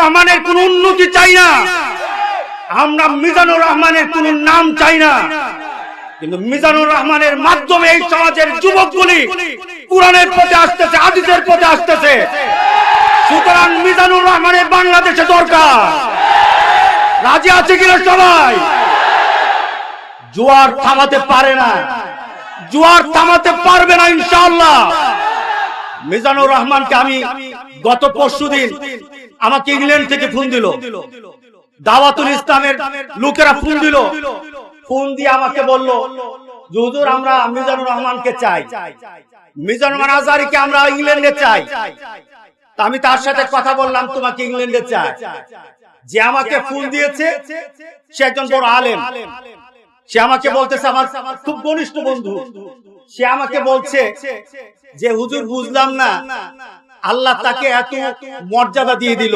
রহমানের কোন উন্নতি চাই না, আমরা মিজানুর রহমানের কোন নাম চাই না, কিন্তু মিজানুর রহমানের মাধ্যমে এই সমাজের যুবকগুলি কোরআনের পথে আসতেছে, হাদিসের পথে আসতেছে। সুতরাং মিজানুর রহমানের বাংলাদেশে দরকার। রাজি আছে কিনা সবাই? জোয়ার থামাতে পারে না, জোয়ার থামাতে পারবে না ইনশাআল্লাহ। মিজানুর রহমানকে আমি গত পরশুদিন আমাকে ইংল্যান্ড থেকে ফোন দিল, দাওয়াতুল ইসলামের লোকেরা ফোন দিল, ফোন দিয়ে আমাকে বলল যে হুজুর আমরা মিজানুর রহমানকে চাই, মিজানুর রহমান আজহারীকে আমরা ইংল্যান্ডে চাই। তা আমি তার সাথে কথা বললাম, তোমাকে ইংল্যান্ডে চাই। যে আমাকে ফোন দিয়েছে সে একজন বড় আলেম, সে আমাকে বলতেছে, আমার খুব ঘনিষ্ঠ বন্ধু, সে আমাকে বলছে যে হুজুর বুঝলাম না আল্লাহ তাকে এত মর্যাদা দিয়ে দিল,